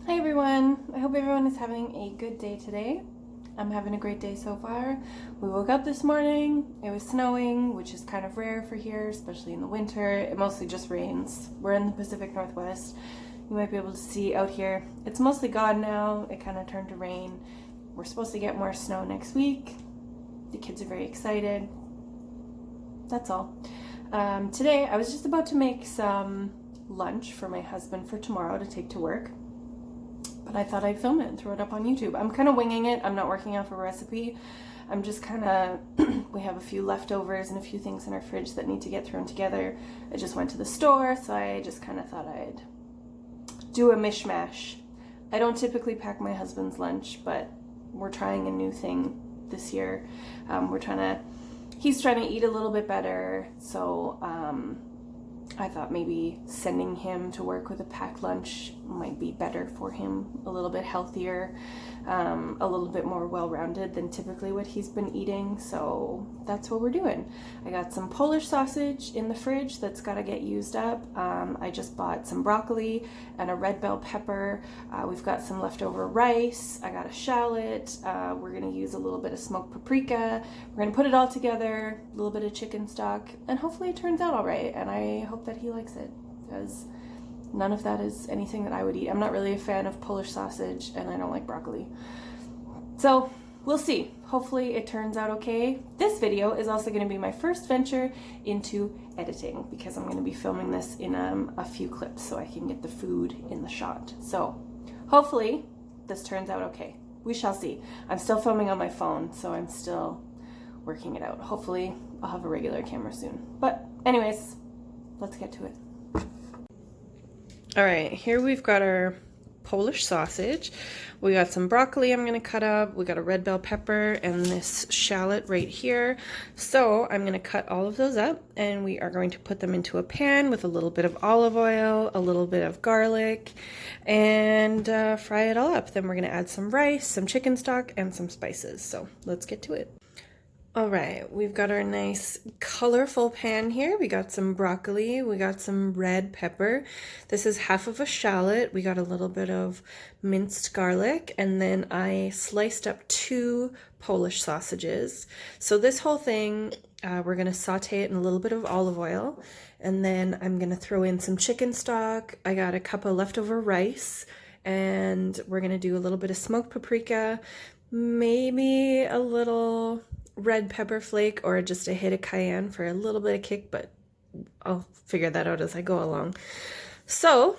Hi everyone! I hope everyone is having a good day today. I'm having a great day so far. We woke up this morning, it was snowing, which is kind of rare for here, especially in the winter. It mostly just rains. We're in the Pacific Northwest. You might be able to see out here. It's mostly gone now. It kind of turned to rain. We're supposed to get more snow next week. The kids are very excited. That's all. Today I was just about to make some lunch for my husband for tomorrow to take to work. But I thought I'd film it and throw it up on YouTube. I'm kind of winging it. I'm not working off a recipe. I'm just kind of, we have a few leftovers and a few things in our fridge that need to get thrown together. I just went to the store, so I just kind of thought I'd do a mishmash. I don't typically pack my husband's lunch, but we're trying a new thing this year. He's trying to eat a little bit better, so I thought maybe sending him to work with a packed lunch might be better for him, a little bit healthier, a little bit more well-rounded than typically what he's been eating, so that's what we're doing. I got some Polish sausage in the fridge that's got to get used up. I just bought some broccoli and a red bell pepper. We've got some leftover rice. I got a shallot. We're going to use a little bit of smoked paprika. We're going to put it all together, a little bit of chicken stock, and hopefully it turns out all right, and I hope that he likes it, because none of that is anything that I would eat. I'm not really a fan of Polish sausage, and I don't like broccoli. So we'll see. Hopefully it turns out okay. This video is also going to be my first venture into editing, because I'm going to be filming this in a few clips so I can get the food in the shot. So hopefully this turns out okay. We shall see. I'm still filming on my phone, so I'm still working it out. Hopefully I'll have a regular camera soon. But anyways, let's get to it. All right, here we've got our Polish sausage. We got some broccoli I'm gonna cut up. We got a red bell pepper and this shallot right here. So I'm gonna cut all of those up, and we are going to put them into a pan with a little bit of olive oil, a little bit of garlic, and fry it all up. Then we're gonna add some rice, some chicken stock, and some spices. So let's get to it. All right, we've got our nice colorful pan here. We got some broccoli, we got some red pepper. This is half of a shallot. We got a little bit of minced garlic, and then I sliced up 2 Polish sausages. So this whole thing, we're gonna saute it in a little bit of olive oil, and then I'm gonna throw in some chicken stock. I got a cup of leftover rice, and we're gonna do a little bit of smoked paprika, maybe a little red pepper flake or just a hit of cayenne for a little bit of kick, but I'll figure that out as I go along. So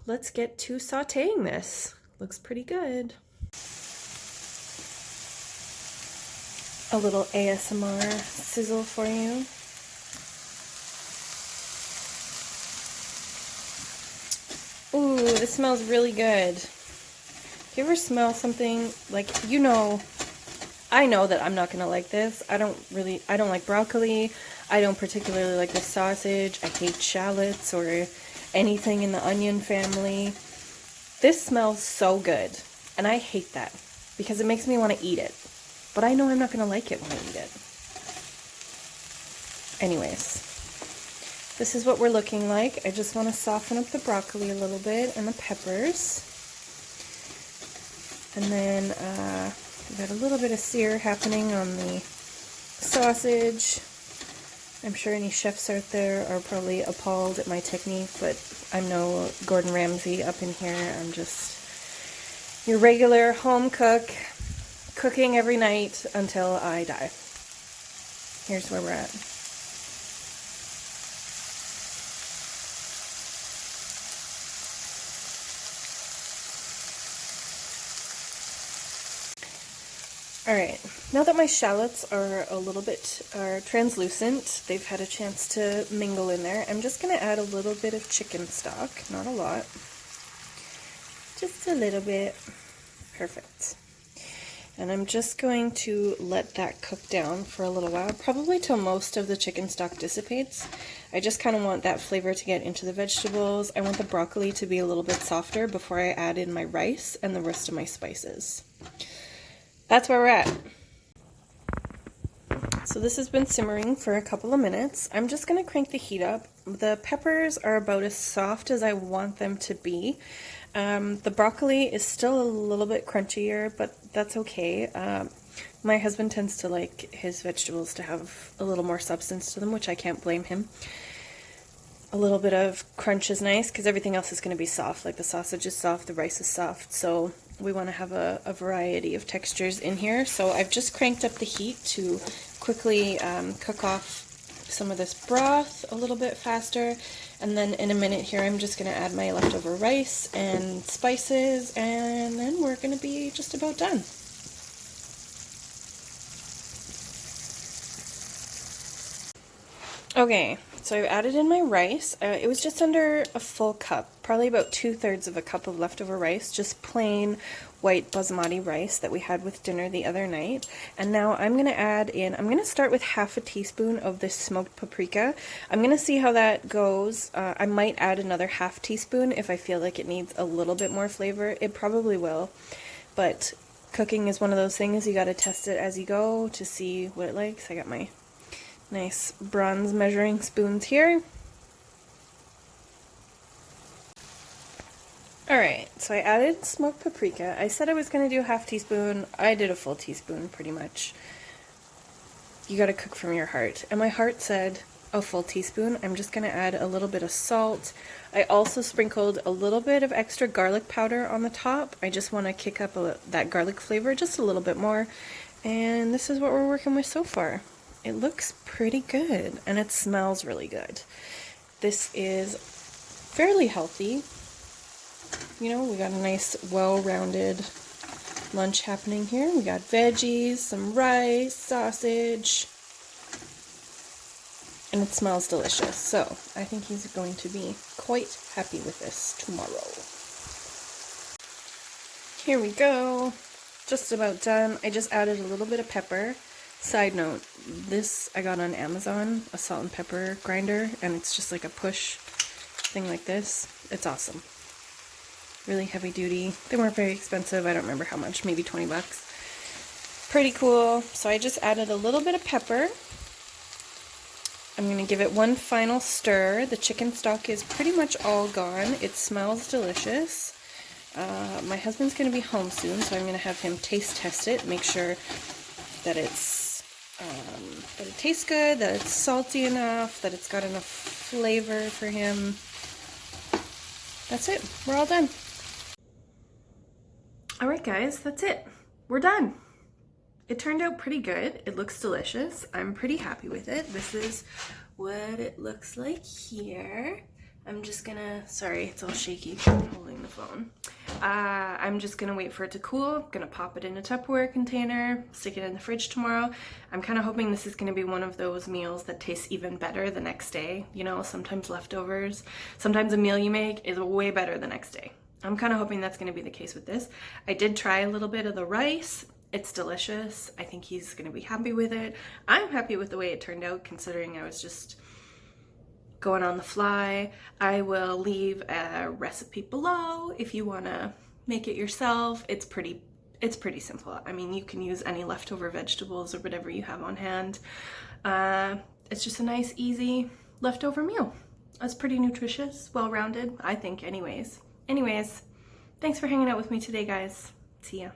let's get to sauteing this. Looks pretty good. A little ASMR sizzle for you. Ooh, this smells really good. You ever smell something like, I know that I'm not gonna like this. I don't like broccoli. I don't particularly like the sausage. I hate shallots or anything in the onion family. This smells so good, and I hate that because it makes me want to eat it. But I know I'm not gonna like it when I eat it. Anyways, this is what we're looking like. I just want to soften up the broccoli a little bit and the peppers. And then we got a little bit of sear happening on the sausage. I'm sure any chefs out there are probably appalled at my technique, but I'm no Gordon Ramsay up in here. I'm just your regular home cook, cooking every night until I die. Here's where we're at. All right, now that my shallots are a little bit translucent, they've had a chance to mingle in there, I'm just going to add a little bit of chicken stock, not a lot, just a little bit. Perfect. And I'm just going to let that cook down for a little while, probably till most of the chicken stock dissipates. I just kind of want that flavor to get into the vegetables. I want the broccoli to be a little bit softer before I add in my rice and the rest of my spices. That's where we're at. So this has been simmering for a couple of minutes. I'm just going to crank the heat up. The peppers are about as soft as I want them to be. The broccoli is still a little bit crunchier, but that's okay. My husband tends to like his vegetables to have a little more substance to them, which I can't blame him. A little bit of crunch is nice because everything else is going to be soft. Like the sausage is soft, the rice is soft, so we want to have a variety of textures in here. So I've just cranked up the heat to quickly cook off some of this broth a little bit faster, and then in a minute here I'm just going to add my leftover rice and spices, and then we're going to be just about done. Okay, so I've added in my rice. It was just under a full cup, probably about 2/3 of a cup of leftover rice, just plain white basmati rice that we had with dinner the other night. And now I'm going to add in, I'm going to start with 1/2 teaspoon of this smoked paprika. I'm going to see how that goes. I might add another 1/2 teaspoon if I feel like it needs a little bit more flavor. It probably will, but cooking is one of those things, you got to test it as you go to see what it likes. I got my nice bronze measuring spoons here. Alright, so I added smoked paprika. I said I was going to do 1/2 teaspoon. I did a full teaspoon pretty much. You gotta cook from your heart. And my heart said a full teaspoon. I'm just going to add a little bit of salt. I also sprinkled a little bit of extra garlic powder on the top. I just want to kick up that garlic flavor just a little bit more. And this is what we're working with so far. It looks pretty good, and it smells really good. This is fairly healthy. You know, we got a nice, well-rounded lunch happening here. We got veggies, some rice, sausage, and it smells delicious. So I think he's going to be quite happy with this tomorrow. Here we go. Just about done. I just added a little bit of pepper. Side note, this I got on Amazon, a salt and pepper grinder, and it's just like a push thing like this. It's awesome. Really heavy duty. They weren't very expensive. I don't remember how much, maybe 20 bucks. Pretty cool. So I just added a little bit of pepper. I'm going to give it one final stir. The chicken stock is pretty much all gone. It smells delicious. My husband's going to be home soon, so I'm going to have him taste test it, make sure that that it tastes good, that it's salty enough, that it's got enough flavor for him. That's it. We're all done. Alright guys, that's it. We're done. It turned out pretty good. It looks delicious. I'm pretty happy with it. This is what it looks like here. I'm just gonna, sorry, it's all shaky from holding the phone. I'm just gonna wait for it to cool. I'm gonna pop it in a Tupperware container, stick it in the fridge tomorrow. I'm kind of hoping this is gonna be one of those meals that tastes even better the next day. You know, sometimes leftovers, sometimes a meal you make is way better the next day. I'm kind of hoping that's gonna be the case with this. I did try a little bit of the rice. It's delicious. I think he's gonna be happy with it. I'm happy with the way it turned out, considering I was just going on the fly. I will leave a recipe below if you want to make it yourself. It's pretty simple. I mean, you can use any leftover vegetables or whatever you have on hand. It's just a nice, easy leftover meal. It's pretty nutritious, well-rounded, I think anyways. Anyways, thanks for hanging out with me today, guys. See ya.